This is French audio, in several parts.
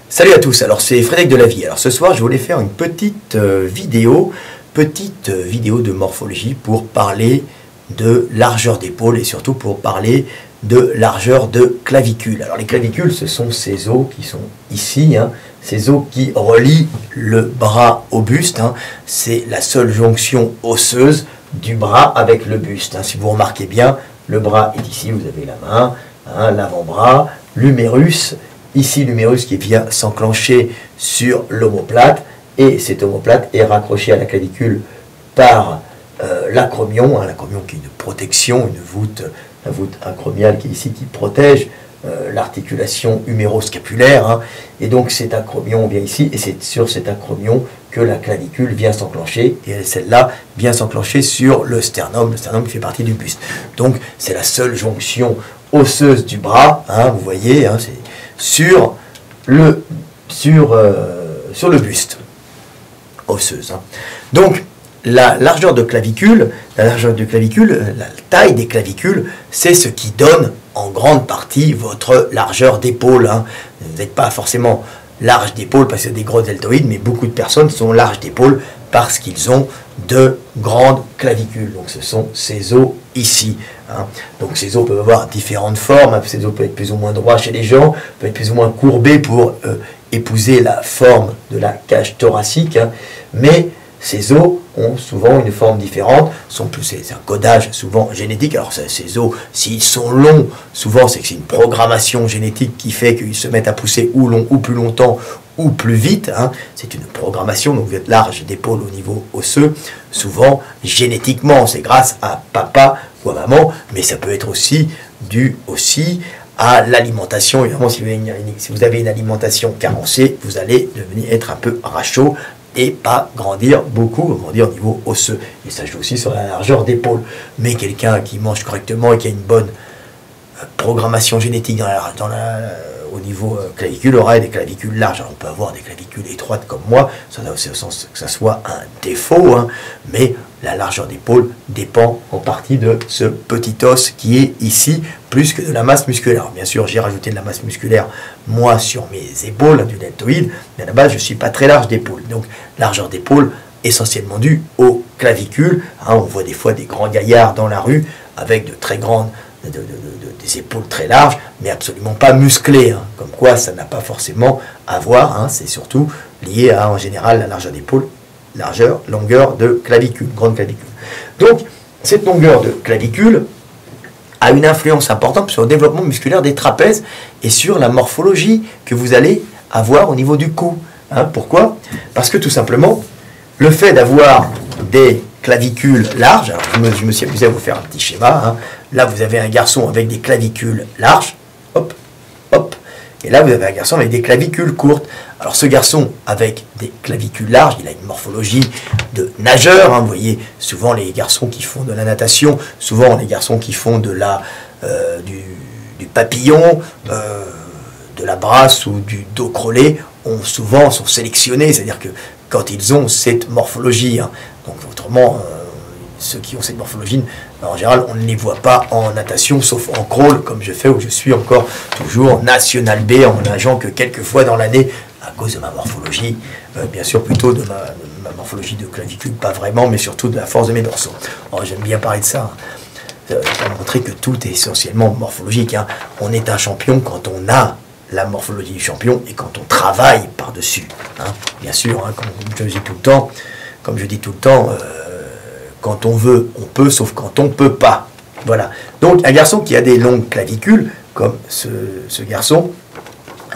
Salut à tous, alors c'est Frédéric Delavie. Alors ce soir je voulais faire une petite vidéo de morphologie pour parler de largeur d'épaule et surtout pour parler de largeur de clavicule. Alors les clavicules, ce sont ces os qui sont ici, ces os qui relient le bras au buste. C'est la seule jonction osseuse du bras avec le buste. Si vous remarquez bien, le bras est ici, vous avez la main, l'avant-bras, l'humérus. Ici, l'humérus qui vient s'enclencher sur l'omoplate, et cet omoplate est raccroché à la clavicule par l'acromion, l'acromion qui est une protection, la voûte acromiale qui est ici, qui protège l'articulation huméroscapulaire, et donc cet acromion vient ici, et c'est sur cet acromion que la clavicule vient s'enclencher, et celle-là vient s'enclencher sur le sternum qui fait partie du buste. Donc c'est la seule jonction osseuse du bras, vous voyez, c'est sur le buste osseuse. Donc la largeur de clavicule, la taille des clavicules, c'est ce qui donne en grande partie votre largeur d'épaule. Vous n'êtes pas forcément large d'épaule parce que des gros deltoïdes, mais beaucoup de personnes sont larges d'épaule parce qu'ils ont de grandes clavicules. Donc ce sont ces os ici. Donc ces os peuvent avoir différentes formes. Ces os peuvent être plus ou moins droits chez les gens, peuvent être plus ou moins courbés pour épouser la forme de la cage thoracique. Mais ces os ont souvent une forme différente, c'est un codage souvent génétique. Alors ces os, s'ils sont longs, souvent c'est que c'est une programmation génétique qui fait qu'ils se mettent à pousser ou plus longtemps ou plus vite. C'est une programmation, donc vous êtes large d'épaule au niveau osseux, souvent génétiquement, c'est grâce à papa ou à maman, mais ça peut être aussi dû à l'alimentation. Évidemment, si vous avez une alimentation carencée, vous allez devenir être un peu rachot et pas grandir beaucoup, grandir au niveau osseux. Et ça joue aussi sur la largeur d'épaule. Mais quelqu'un qui mange correctement et qui a une bonne programmation génétique au niveau clavicule aura des clavicules larges. Alors on peut avoir des clavicules étroites comme moi, sans que ça soit un défaut, mais la largeur d'épaule dépend en partie de ce petit os qui est ici, plus que de la masse musculaire. Alors, bien sûr, j'ai rajouté de la masse musculaire, moi, sur mes épaules, du deltoïde, mais à la base, je ne suis pas très large d'épaule. Donc, largeur d'épaule essentiellement due aux clavicules. On voit des fois des grands gaillards dans la rue avec de très grandes des épaules très larges, mais absolument pas musclées. Comme quoi, ça n'a pas forcément à voir. C'est surtout lié à, en général, la largeur d'épaule, longueur de clavicule, grande clavicule. Donc, cette longueur de clavicule a une influence importante sur le développement musculaire des trapèzes et sur la morphologie que vous allez avoir au niveau du cou. Pourquoi? Parce que tout simplement, le fait d'avoir des clavicules larges, alors je me suis amusé à vous faire un petit schéma, là vous avez un garçon avec des clavicules larges, hop, hop, et là vous avez un garçon avec des clavicules courtes. Alors ce garçon avec des clavicules larges, il a une morphologie de nageur, vous voyez, souvent les garçons qui font de la natation, souvent les garçons qui font de du papillon, de la brasse ou du dos crawlé, sont sélectionnés, c'est-à-dire que quand ils ont cette morphologie, donc autrement, ceux qui ont cette morphologie, en général, on ne les voit pas en natation, sauf en crawl, comme je fais, où je suis encore toujours National B, en nageant que quelques fois dans l'année, à cause de ma morphologie, bien sûr plutôt de ma morphologie de clavicule, pas vraiment, mais surtout de la force de mes dorsaux. J'aime bien parler de ça, pour montrer que tout est essentiellement morphologique. On est un champion quand on a la morphologie du champion et quand on travaille par-dessus. Bien sûr, comme je dis tout le temps, quand on veut, on peut, sauf quand on ne peut pas. Voilà. Donc un garçon qui a des longues clavicules, comme ce garçon,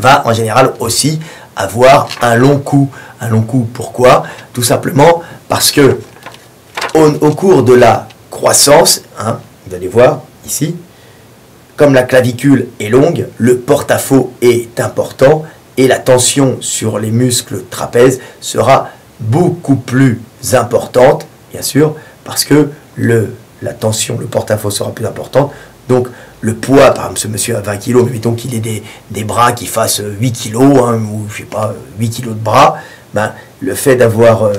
va en général aussi avoir un long cou. Un long cou, pourquoi? Tout simplement parce que au cours de la croissance, vous allez voir ici, comme la clavicule est longue, le porte-à-faux est important et la tension sur les muscles trapèzes sera beaucoup plus importante, bien sûr, parce que la tension, le porte-à-faux sera plus importante. Donc le poids, par exemple, ce monsieur a 20 kg, mais mettons qu'il ait des bras qui fassent 8 kg, ou je sais pas, 8 kg de bras, le fait d'avoir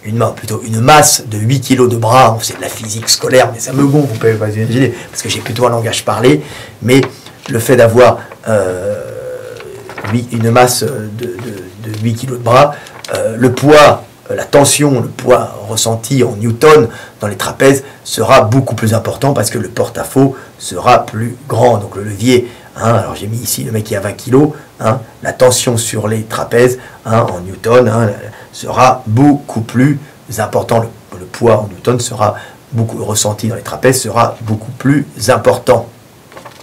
une masse de 8 kg de bras, c'est de la physique scolaire, mais ça me gonfle, vous pouvez pas imaginer, parce que j'ai plutôt un langage parlé, mais le fait d'avoir 8 une masse de 8 kg de bras, le poids, la tension, le poids ressenti en newton dans les trapèzes sera beaucoup plus important parce que le porte-à-faux sera plus grand. Donc le levier, hein, alors j'ai mis ici le mec qui a 20 kg, hein, la tension sur les trapèzes, hein, en newton, hein, sera beaucoup plus important. Le poids en newton sera beaucoup ressenti dans les trapèzes sera beaucoup plus important.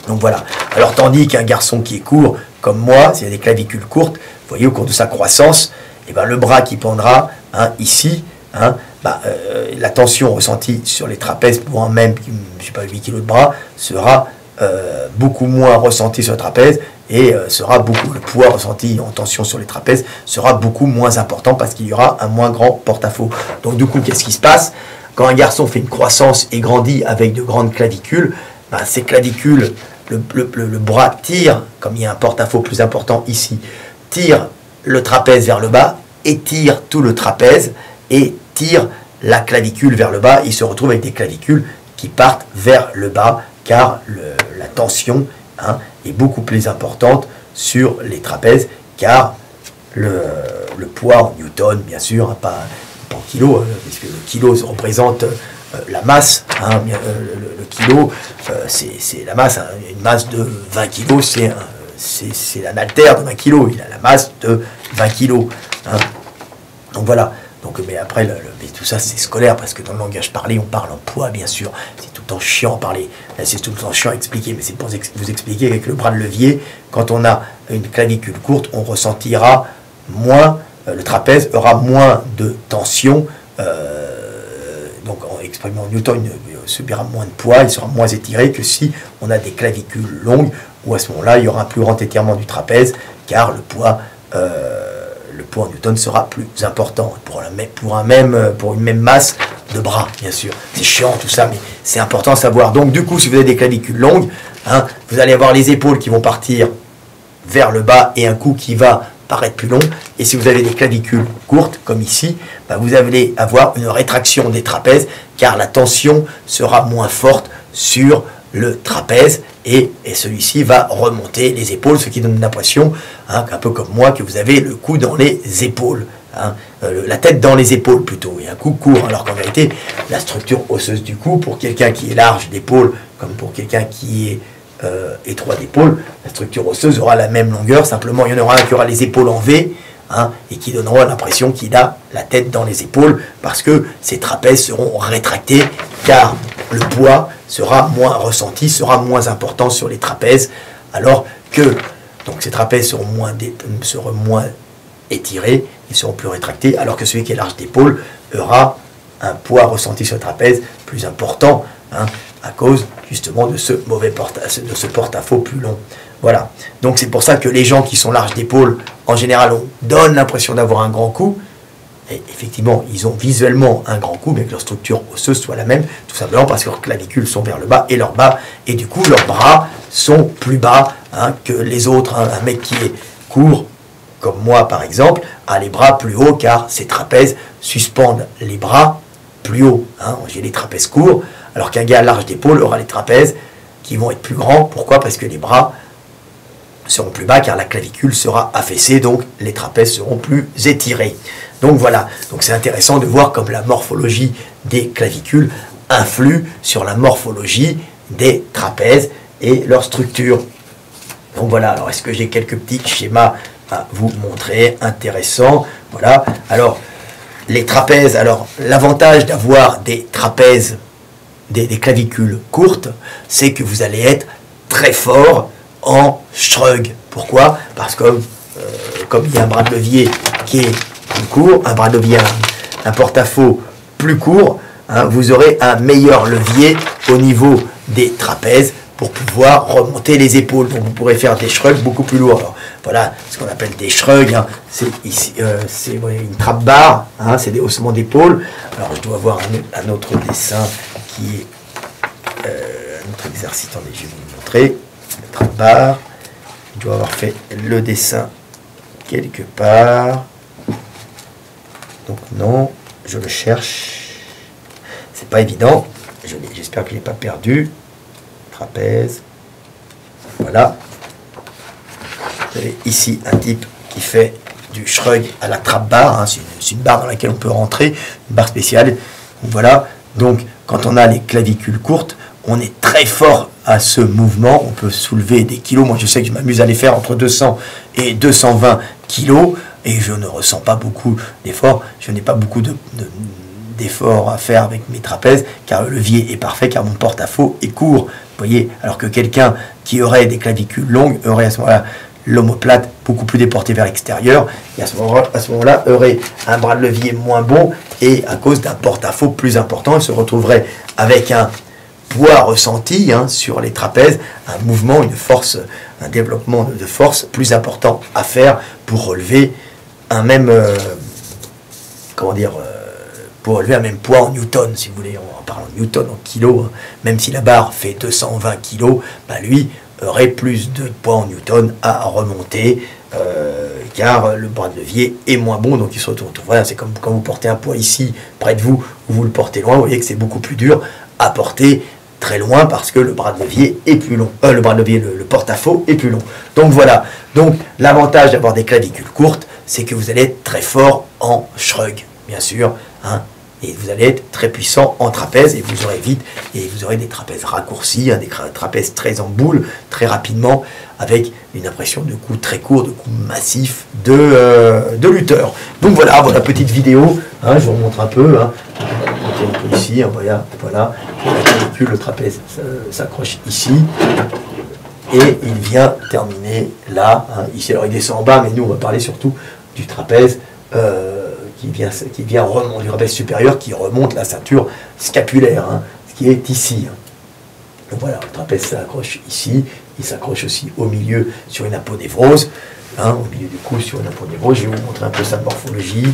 Donc voilà. Alors tandis qu'un garçon qui est court, comme moi, s'il a des clavicules courtes, vous voyez au cours de sa croissance, et ben, le bras qui pendra, hein, ici, hein, la tension ressentie sur les trapèzes pour un même, je sais pas, 8 kg de bras, sera beaucoup moins ressentie sur le trapèze et le poids ressenti en tension sur les trapèzes sera beaucoup moins important parce qu'il y aura un moins grand porte-à-faux. Donc du coup, qu'est-ce qui se passe? Quand un garçon fait une croissance et grandit avec de grandes clavicules, ben, ces clavicules, le bras tire, comme il y a un porte-à-faux plus important ici, tire le trapèze vers le bas, étire tout le trapèze et tire la clavicule vers le bas. Il se retrouve avec des clavicules qui partent vers le bas car la tension, hein, est beaucoup plus importante sur les trapèzes car le poids en newton, bien sûr, hein, pas en kilo, puisque le kilo représente la masse, hein, le kilo, c'est la masse, hein, une masse de 20 kg, c'est un haltère de 20 kg, il a la masse de 20 kg. Hein. Donc voilà. Donc, mais après, mais tout ça c'est scolaire parce que dans le langage parlé, on parle en poids, bien sûr. C'est tout le temps chiant à parler. C'est tout le temps chiant à expliquer, mais c'est pour vous expliquer avec le bras de levier, quand on a une clavicule courte, on ressentira moins, le trapèze aura moins de tension. Donc, en exprimant Newton, il subira moins de poids, il sera moins étiré que si on a des clavicules longues, où à ce moment-là, il y aura un plus grand étirement du trapèze, car le poids en newton sera plus important pour une même masse de bras, bien sûr. C'est chiant tout ça, mais c'est important à savoir. Donc du coup, si vous avez des clavicules longues, hein, vous allez avoir les épaules qui vont partir vers le bas et un cou qui va paraître plus long. Et si vous avez des clavicules courtes, comme ici, ben vous allez avoir une rétraction des trapèzes, car la tension sera moins forte sur le trapèze et celui-ci va remonter les épaules, ce qui donne l'impression, hein, un peu comme moi, que vous avez le cou dans les épaules, hein, la tête dans les épaules plutôt, et un cou court, alors qu'en vérité, la structure osseuse du cou, pour quelqu'un qui est large d'épaule, comme pour quelqu'un qui est étroit d'épaule, la structure osseuse aura la même longueur, simplement il y en aura un qui aura les épaules en V, hein, et qui donnera l'impression qu'il a la tête dans les épaules, parce que ses trapèzes seront rétractés, car le poids sera moins ressenti, sera moins important sur les trapèzes, alors que donc ces trapèzes seront moins étirés, ils seront plus rétractés, alors que celui qui est large d'épaule aura un poids ressenti sur le trapèze plus important, hein, à cause justement de ce porte-à-faux plus long. Voilà. Donc c'est pour ça que les gens qui sont larges d'épaule, en général, donnent l'impression d'avoir un grand cou. Et effectivement, ils ont visuellement un grand cou, mais que leur structure osseuse soit la même, tout simplement parce que leurs clavicules sont vers le bas, et du coup, leurs bras sont plus bas, hein, que les autres. Hein. Un mec qui est court, comme moi par exemple, a les bras plus hauts, car ses trapèzes suspendent les bras plus haut. Hein. J'ai les trapèzes courts, alors qu'un gars large d'épaule aura les trapèzes qui vont être plus grands. Pourquoi? Parce que les bras seront plus bas, car la clavicule sera affaissée, donc les trapèzes seront plus étirés. Donc voilà, donc c'est intéressant de voir comme la morphologie des clavicules influe sur la morphologie des trapèzes et leur structure. Donc voilà, alors est-ce que j'ai quelques petits schémas à vous montrer intéressants? Voilà, alors les trapèzes, alors l'avantage d'avoir des trapèzes, des clavicules courtes, c'est que vous allez être très fort en shrug. Pourquoi? Parce que comme il y a un bras de levier qui est plus court, un bras de levier, un porte-à-faux plus court, hein, vous aurez un meilleur levier au niveau des trapèzes pour pouvoir remonter les épaules. Donc vous pourrez faire des shrugs beaucoup plus lourds. Alors, voilà ce qu'on appelle des shrugs, hein. C'est ici, c'est une trappe barre, hein, c'est des haussements d'épaule. Alors je dois avoir un autre dessin qui est un autre exercice. Attendez, je vais vous montrer. La trappe barre. Je dois avoir fait le dessin quelque part. Donc non, je le cherche. C'est pas évident. J'espère qu'il n'est pas perdu. Trapèze. Voilà. Vous avez ici un type qui fait du shrug à la trap bar, hein, c'est une barre dans laquelle on peut rentrer, une barre spéciale. Voilà, donc quand on a les clavicules courtes, on est très fort à ce mouvement, on peut soulever des kilos. Moi je sais que je m'amuse à les faire entre 200 et 220 kilos, et je ne ressens pas beaucoup d'efforts, je n'ai pas beaucoup d'efforts à faire avec mes trapèzes, car le levier est parfait, car mon porte-à-faux est court, vous voyez, alors que quelqu'un qui aurait des clavicules longues aurait à ce moment-là l'omoplate beaucoup plus déporté vers l'extérieur, et à ce moment-là aurait un bras de levier moins bon, et à cause d'un porte-à-faux plus important, il se retrouverait avec un poids ressenti hein, sur les trapèzes, un mouvement, une force, un développement de force plus important à faire pour relever un même, pour relever un même poids en newton, si vous voulez, en parlant de newton, en kilos, hein. Même si la barre fait 220 kilos, bah lui aurait plus de poids en newton à remonter, car le bras de levier est moins bon, donc il se retrouve. Voilà, c'est comme quand vous portez un poids ici, près de vous, ou vous le portez loin, vous voyez que c'est beaucoup plus dur à porter très loin, parce que le bras de levier est plus long, le bras de levier, le porte-à-faux est plus long. Donc voilà, donc l'avantage d'avoir des clavicules courtes, c'est que vous allez être très fort en shrug, bien sûr, hein, et vous allez être très puissant en trapèze, et vous aurez vite, et vous aurez des trapèzes raccourcis, hein, des trapèzes très en boule, très rapidement, avec une impression de coup très court, de coup massif de lutteur. Donc voilà, voilà, petite vidéo, hein, je vous montre un peu, hein, un peu ici, hein, voilà, la clavicule, le trapèze s'accroche ici, et il vient terminer là, hein, ici, alors il descend en bas, mais nous on va parler surtout du trapèze, qui vient remonter, du trapèze supérieur qui remonte la ceinture scapulaire, hein, ce qui est ici. Hein. Donc voilà, le trapèze s'accroche ici, il s'accroche aussi au milieu sur une aponévrose, hein, au milieu du cou sur une aponévrose. Je vais vous montrer un peu sa morphologie.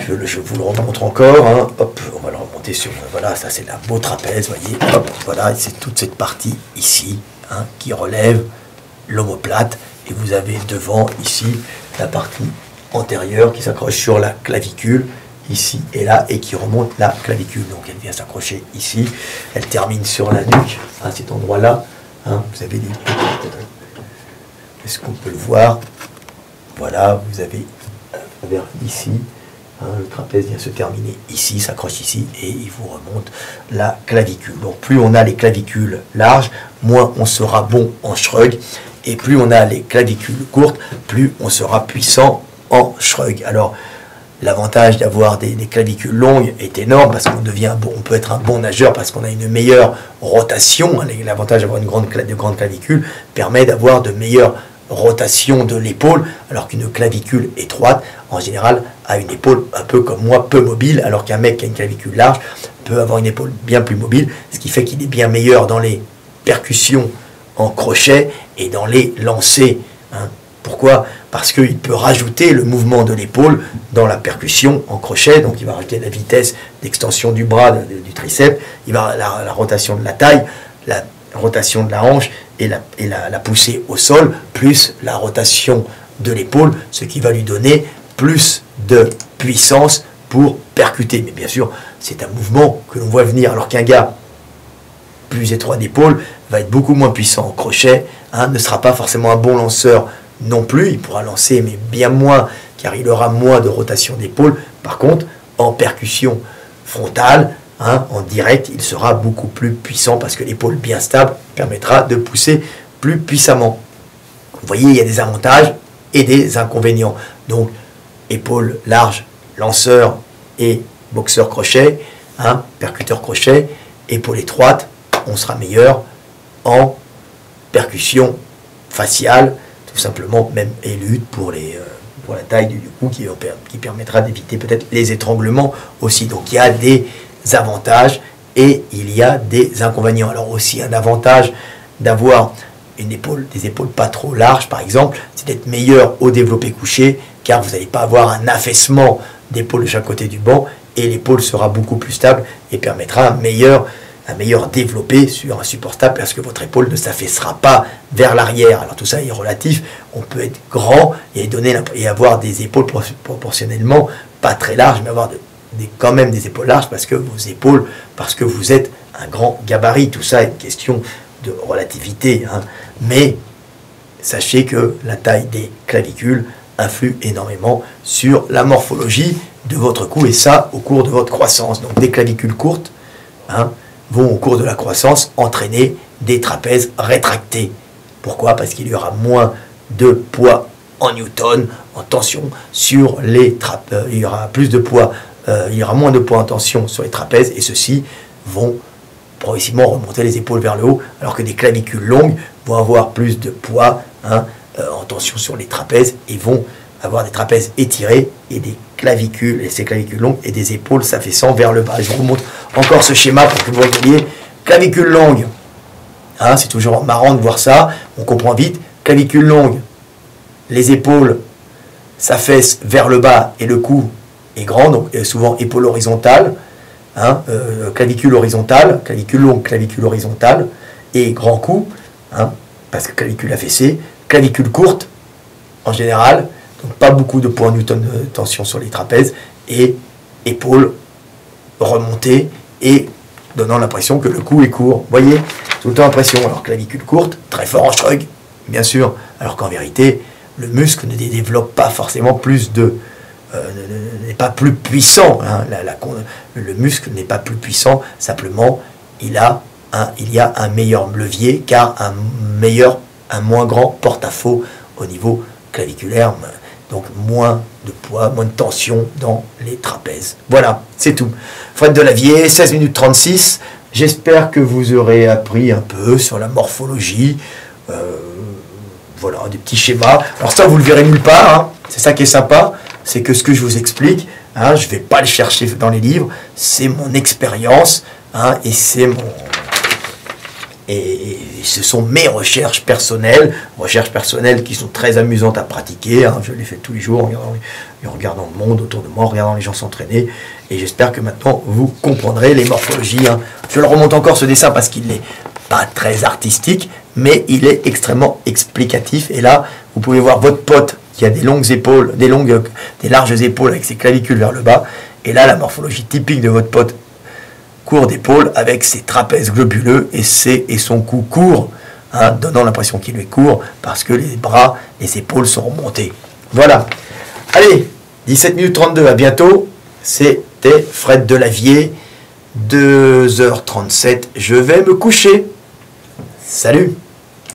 Je vous le remontre encore. Hein. Hop, on va le remonter sur. Voilà, ça c'est un beau trapèze, voyez. Hop, voilà, c'est toute cette partie ici hein, qui relève l'omoplate. Et vous avez devant ici la partie antérieure qui s'accroche sur la clavicule, ici et là, et qui remonte la clavicule. Donc elle vient s'accrocher ici, elle termine sur la nuque, à cet endroit-là. Hein, vous avez des... Est-ce qu'on peut le voir? Voilà, vous avez vers ici, hein, le trapèze vient se terminer ici, s'accroche ici, et il vous remonte la clavicule. Donc plus on a les clavicules larges, moins on sera bon en shrug, et plus on a les clavicules courtes, plus on sera puissant en shrug. Alors, l'avantage d'avoir des clavicules longues est énorme parce qu'on devient bon, on peut être un bon nageur parce qu'on a une meilleure rotation. L'avantage d'avoir de grandes clavicules permet d'avoir de meilleures rotations de l'épaule, alors qu'une clavicule étroite, en général, a une épaule un peu comme moi, peu mobile, alors qu'un mec qui a une clavicule large peut avoir une épaule bien plus mobile, ce qui fait qu'il est bien meilleur dans les percussions en crochet et dans les lancers. Hein. Pourquoi? Parce qu'il peut rajouter le mouvement de l'épaule dans la percussion en crochet, donc il va rajouter la vitesse d'extension du bras, du triceps, il va la rotation de la taille, la rotation de la hanche et la poussée au sol, plus la rotation de l'épaule, ce qui va lui donner plus de puissance pour percuter. Mais bien sûr, c'est un mouvement que l'on voit venir, alors qu'un gars plus étroit d'épaule va être beaucoup moins puissant en crochet, hein, ne sera pas forcément un bon lanceur non plus, il pourra lancer mais bien moins car il aura moins de rotation d'épaule. Par contre, en percussion frontale, hein, en direct, il sera beaucoup plus puissant parce que l'épaule bien stable permettra de pousser plus puissamment. Vous voyez, il y a des avantages et des inconvénients. Donc, épaule large, lanceur et boxeur crochet, hein, percuteur crochet, épaule étroite, on sera meilleur en percussion faciale, tout simplement, même et lutte pour la taille du cou qui permettra d'éviter peut-être les étranglements aussi. Donc il y a des avantages et il y a des inconvénients. Alors aussi un avantage d'avoir des épaules pas trop larges par exemple, c'est d'être meilleur au développé couché, car vous n'allez pas avoir un affaissement d'épaule de chaque côté du banc et l'épaule sera beaucoup plus stable et permettra un meilleur développé sur un support stable parce que votre épaule ne s'affaissera pas vers l'arrière. Alors tout ça est relatif, on peut être grand et avoir des épaules proportionnellement pas très larges, mais avoir quand même des épaules larges parce que vous êtes un grand gabarit. Tout ça est une question de relativité, hein. Mais sachez que la taille des clavicules influe énormément sur la morphologie de votre cou, et ça au cours de votre croissance. Donc des clavicules courtes vont au cours de la croissance entraîner des trapèzes rétractés. Pourquoi? Parce qu'il y aura moins de poids en newton, en tension sur les trapèzes. Il y aura plus de poids, il y aura moins de poids en tension sur les trapèzes, et ceux-ci vont progressivement remonter les épaules vers le haut, alors que des clavicules longues vont avoir plus de poids en tension sur les trapèzes, et vont avoir des trapèzes étirés et des clavicules, et ces clavicules longues et des épaules s'affaissant vers le bas. Je vous remontre encore ce schéma pour que vous voyez. Clavicule longue, c'est toujours marrant de voir ça, on comprend vite. Clavicule longue, les épaules s'affaissent vers le bas et le cou est grand, donc souvent épaule horizontale, clavicule horizontale, clavicule longue, clavicule horizontale et grand cou, parce que clavicule affaissée. Clavicule courte en général, donc pas beaucoup de poids newton de tension sur les trapèzes, et épaules remontées et donnant l'impression que le cou est court. Vous voyez, tout le temps l'impression. Alors clavicule courte, très fort en shrug, bien sûr, alors qu'en vérité, le muscle ne développe pas forcément plus de... n'est pas plus puissant. Le muscle n'est pas plus puissant, simplement il y a un meilleur levier, car un moins grand porte-à-faux au niveau claviculaire, donc moins de poids, moins de tension dans les trapèzes. Voilà, c'est tout. Fred Delavier, 16 minutes 36. J'espère que vous aurez appris un peu sur la morphologie. Voilà, des petits schémas. Alors ça, vous le verrez nulle part. C'est ça qui est sympa, c'est que ce que je vous explique, je ne vais pas le chercher dans les livres. C'est mon expérience, et c'est mon... Et ce sont mes recherches personnelles qui sont très amusantes à pratiquer. Je les fais tous les jours en regardant le monde autour de moi, en regardant les gens s'entraîner. Et j'espère que maintenant vous comprendrez les morphologies. Je le remonte encore ce dessin parce qu'il n'est pas très artistique, mais il est extrêmement explicatif. Et là, vous pouvez voir votre pote qui a des longues épaules, des larges épaules avec ses clavicules vers le bas. Et là, la morphologie typique de votre pote, court d'épaule avec ses trapèzes globuleux et son cou court, donnant l'impression qu'il est court parce que les bras, les épaules sont remontées. Voilà. Allez, 17 minutes 32, à bientôt. C'était Fred Delavier, 2h37. Je vais me coucher. Salut.